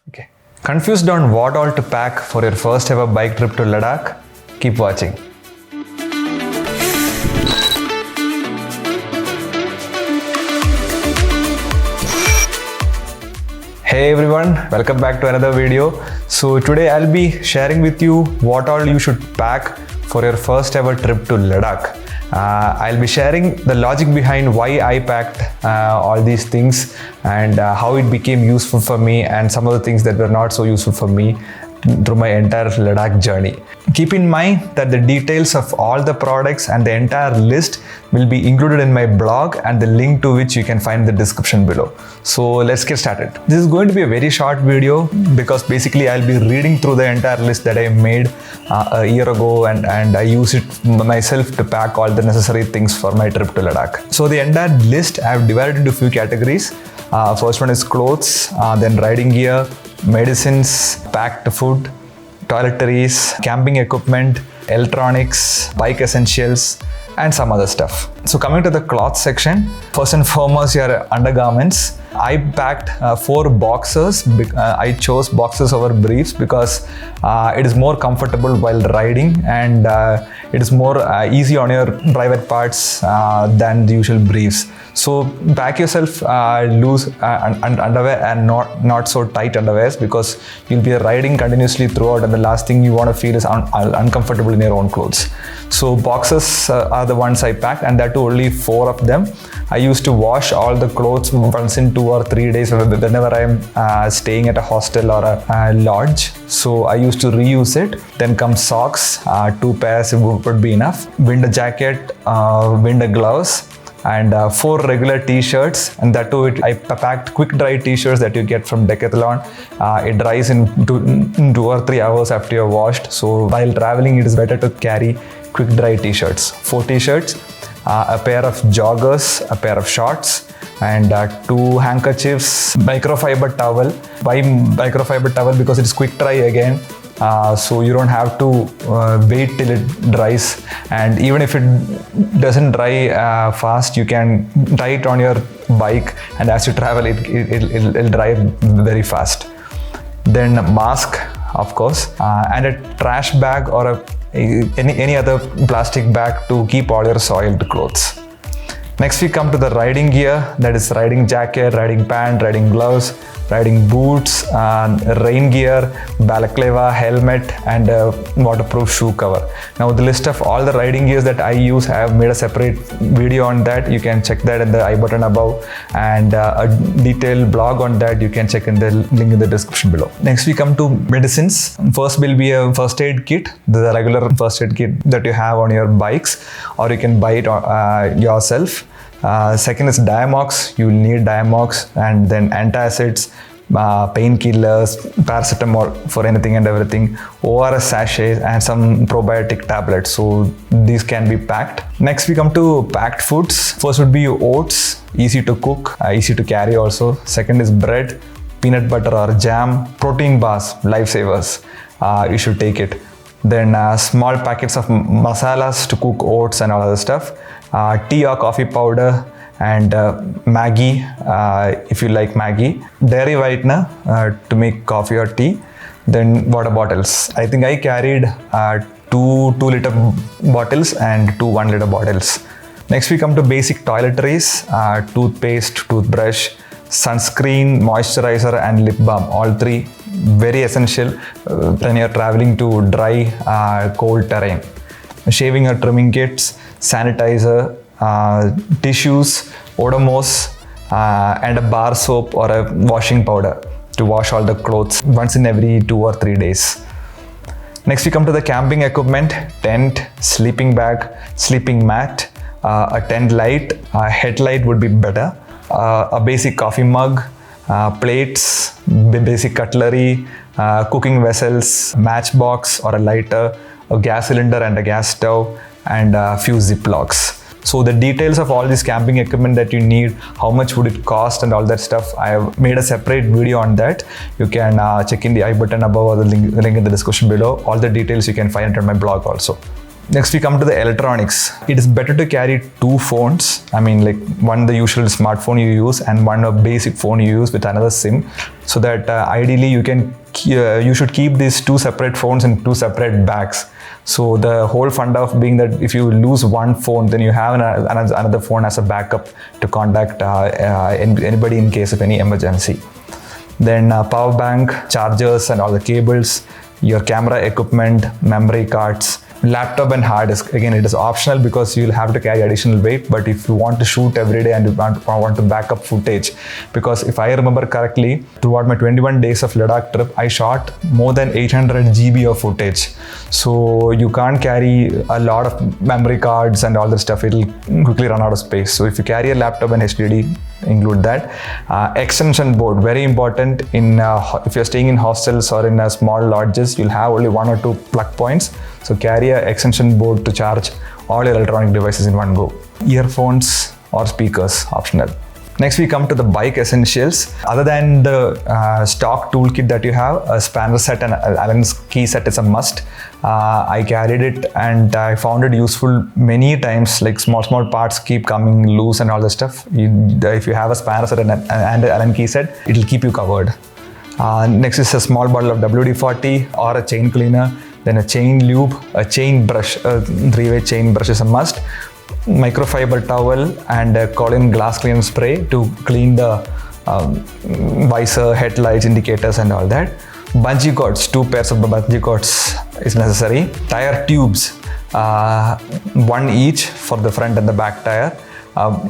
Okay. Confused on what all to pack for your first ever bike trip to Ladakh? Keep watching. Hey everyone, welcome back to another video. So today I'll be sharing with you what all you should pack for your first ever trip to Ladakh. I'll be sharing the logic behind why I packed all these things and how it became useful for me and some of the things that were not so useful for me through my entire Ladakh journey. Keep in mind that the details of all the products and the entire list will be included in my blog and the link to which you can find in the description below. So let's get started. This is going to be a very short video because basically I'll be reading through the entire list that I made a year ago and I use it myself to pack all the necessary things for my trip to Ladakh. So the entire list I've divided into a few categories. First one is clothes, then riding gear, medicines, packed food, toiletries, camping equipment, electronics, bike essentials, and some other stuff. So coming to the cloth section, first and foremost your undergarments. I packed 4 boxers. I chose boxers over briefs because it is more comfortable while riding and it is more easy on your private parts than the usual briefs. So pack yourself loose underwear and not so tight underwears because you'll be riding continuously throughout and the last thing you want to feel is uncomfortable in your own clothes. So boxers are the ones I packed and that too only 4 of them. I used to wash all the clothes once in 2 or 3 days whenever I'm staying at a hostel or a lodge. So I used to reuse it. Then comes socks, 2 pairs would be enough. Winter jacket, winter gloves, and 4 regular t-shirts, and that too I packed quick dry t-shirts that you get from Decathlon. It dries in 2 or 3 hours after you're washed, so while traveling it is better to carry quick dry t-shirts. 4 t-shirts, a pair of joggers, a pair of shorts, and 2 handkerchiefs, microfiber towel. Why microfiber towel? Because it's quick dry again. So you don't have to wait till it dries, and even if it doesn't dry fast, you can tie it on your bike and as you travel it'll dry very fast. Then mask, of course, and a trash bag or any other plastic bag to keep all your soiled clothes. Next we come to the riding gear, that is riding jacket, riding pant, riding gloves, riding boots, rain gear, balaclava, helmet, and waterproof shoe cover. Now the list of all the riding gears that I use, I have made a separate video on that. You can check that in the I button above, and a detailed blog on that you can check in the link in the description below. Next we come to medicines. First will be a first aid kit, the regular first aid kit that you have on your bikes, or you can buy it yourself. Second is Diamox. You will need Diamox, and then antacids, painkillers, paracetamol for anything and everything, ORS sachets, and some probiotic tablets. So these can be packed. Next we come to packed foods. First would be oats, easy to cook, easy to carry also. Second is bread, peanut butter or jam, protein bars, lifesavers. You should take it. Then small packets of masalas to cook oats and all other stuff. Tea or coffee powder, and Maggi if you like Maggi, dairy whitener to make coffee or tea. Then water bottles. I think I carried 2-liter bottles and 2 1-liter bottles. Next we come to basic toiletries, toothpaste, toothbrush, sunscreen, moisturizer, and lip balm. All 3 very essential when you're traveling to dry cold terrain. Shaving or trimming kits, sanitizer, tissues, Odomos, and a bar soap or a washing powder to wash all the clothes once in every 2 or 3 days. Next we come to the camping equipment, tent, sleeping bag, sleeping mat, a tent light, a headlight would be better, a basic coffee mug, plates, basic cutlery, cooking vessels, matchbox or a lighter, a gas cylinder and a gas stove, and a few Ziplocs. So the details of all this camping equipment that you need, how much would it cost and all that stuff, I have made a separate video on that. You can check in the I button above or the link in the description below. All the details you can find it on my blog also. Next we come to the electronics. It is better to carry two phones. I mean, like one the usual smartphone you use and one a basic phone you use with another SIM, so that ideally you should keep these two separate phones in two separate bags. So the whole fun of being that if you lose one phone, then you have another phone as a backup to contact anybody in case of any emergency. Then power bank, chargers and all the cables, your camera equipment, memory cards, laptop and hard disk. Again, it is optional because you'll have to carry additional weight, but if you want to shoot every day and you want to back up footage, because if I remember correctly, throughout my 21 days of Ladakh trip, I shot more than 800 GB of footage. So you can't carry a lot of memory cards and all that stuff. It'll quickly run out of space. So if you carry a laptop and HDD, include that. Extension board, very important in if you're staying in hostels or in small lodges, you'll have only one or two plug points. So carry an extension board to charge all your electronic devices in one go. Earphones or speakers, optional. Next we come to the bike essentials. Other than the stock toolkit that you have, a spanner set and Allen's key set is a must. I carried it and I found it useful many times. Like small parts keep coming loose and all that stuff. If you have a spanner set and an Allen key set, it'll keep you covered. Next is a small bottle of WD-40 or a chain cleaner. Then a chain lube, a chain brush, a 3-way chain brush is a must. Microfiber towel and a Collin glass cleaner spray to clean the visor, headlights, indicators and all that. Bungee cords, 2 pairs of bungee cords is necessary. Tire tubes, 1 each for the front and the back tire.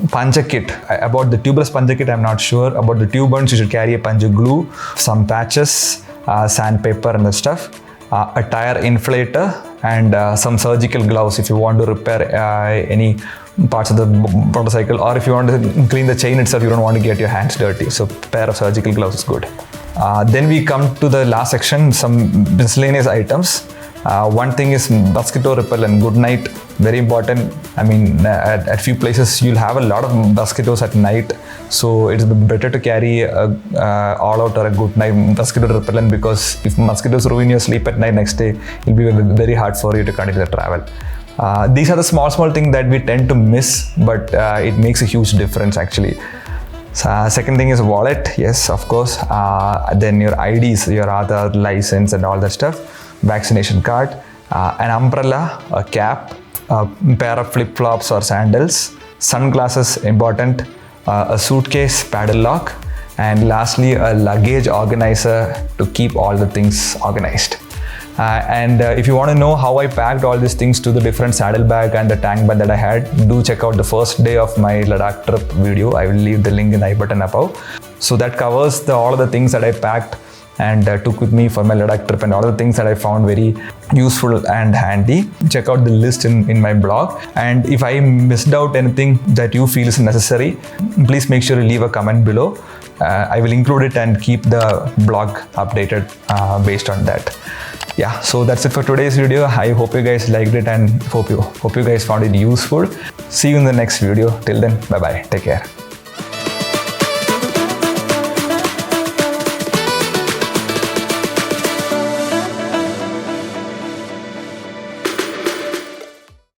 Puncture kit. About the tubeless puncture kit, I'm not sure. About the tube burns, you should carry a puncture glue, some patches, sandpaper and that stuff. A tire inflator and some surgical gloves if you want to repair any parts of the motorcycle, or if you want to clean the chain itself, you don't want to get your hands dirty. So pair of surgical gloves is good. Then we come to the last section, some miscellaneous items. One thing is mosquito repellent, good night, very important. I mean, at few places you'll have a lot of mosquitoes at night, so it's better to carry all out or a good night mosquito repellent, because if mosquitoes ruin your sleep at night, next day it'll be very hard for you to continue the travel. These are the small things that we tend to miss, but it makes a huge difference actually. Second thing is wallet, yes, of course. Then your IDs, your Aadhaar, license and all that stuff. Vaccination card, an umbrella, a cap, a pair of flip-flops or sandals, sunglasses, important, a suitcase, paddle lock, and lastly a luggage organizer to keep all the things organized. If you want to know how I packed all these things to the different saddlebag and the tank bag that I had, do check out the first day of my Ladakh trip video. I will leave the link in the I button above. So that covers all of the things that I packed and took with me for my Ladakh trip, and all the things that I found very useful and handy. Check out the list in my blog, and if I missed out anything that you feel is necessary, please make sure to leave a comment below. I will include it and keep the blog updated based on that. Yeah, so that's it for today's video. I hope you guys liked it and hope you guys found it useful. See you in the next video. Till then, bye bye, take care.